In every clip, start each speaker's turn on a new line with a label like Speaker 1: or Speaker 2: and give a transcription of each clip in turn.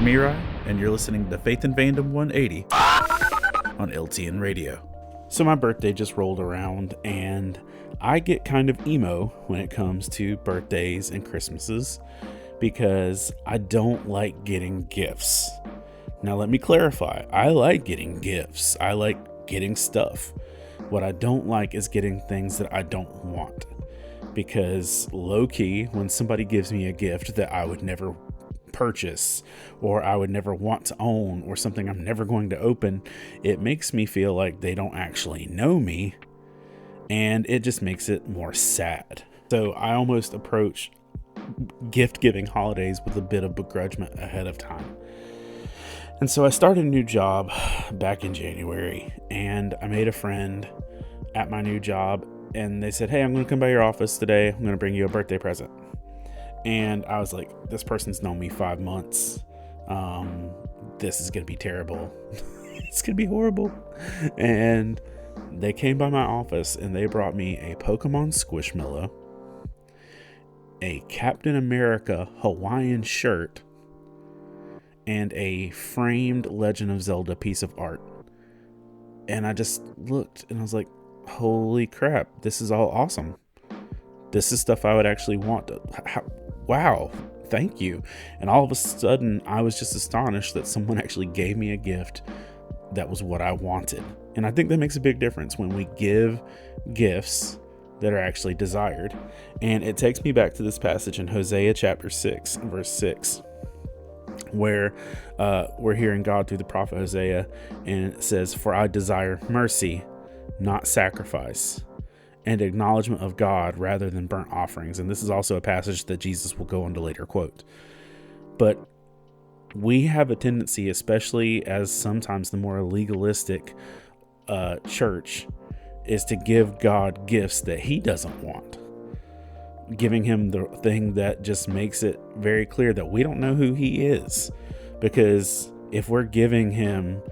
Speaker 1: Mirai, and you're listening to Faith and Fandom 180 on LTN Radio. So my birthday just rolled around, and I get kind of emo when it comes to birthdays and Christmases because I don't like getting gifts. Now let me clarify, I like getting gifts. I like getting stuff. What I don't like is getting things that I don't want. Because low-key, when somebody gives me a gift that I would never purchase or I would never want to own or something I'm never going to open, it makes me feel like they don't actually know me, and it just makes it more sad. So I almost approach gift-giving holidays with a bit of begrudgment ahead of time. And so I started a new job back in January, and I made a friend at my new job, and they said, "Hey, I'm going to come by your office today. I'm going to bring you a birthday present." And I was like, this person's known me 5 months. This is going to be terrible. It's going to be horrible. And they came by my office and they brought me a Pokemon Squishmallow, a Captain America Hawaiian shirt, and a framed Legend of Zelda piece of art. And I just looked and I was like, holy crap, this is all awesome. This is stuff I would actually want. Wow, thank you. And all of a sudden, I was just astonished that someone actually gave me a gift that was what I wanted. And I think that makes a big difference when we give gifts that are actually desired. And it takes me back to this passage in Hosea chapter 6, verse 6, where we're hearing God through the prophet Hosea, and it says, "For I desire mercy, not sacrifice, and acknowledgement of God rather than burnt offerings." And this is also a passage that Jesus will go on to later quote. But we have a tendency, especially as sometimes the more legalistic church, is to give God gifts that he doesn't want. Giving him the thing that just makes it very clear that we don't know who he is. Because if we're giving him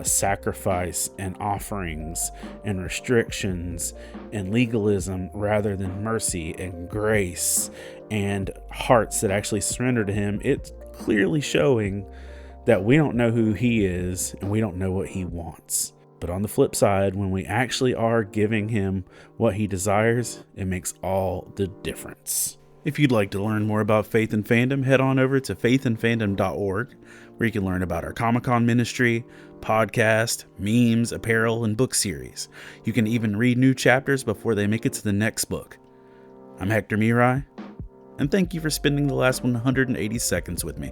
Speaker 1: sacrifice and offerings and restrictions and legalism rather than mercy and grace and hearts that actually surrender to him, it's clearly showing that we don't know who he is and we don't know what he wants. But on the flip side, when we actually are giving him what he desires, it makes all the difference. If you'd like to learn more about Faith and Fandom, head on over to faithandfandom.org, where you can learn about our Comic-Con ministry, podcast, memes, apparel, and book series. You can even read new chapters before they make it to the next book. I'm Hector Mirai, and thank you for spending the last 180 seconds with me.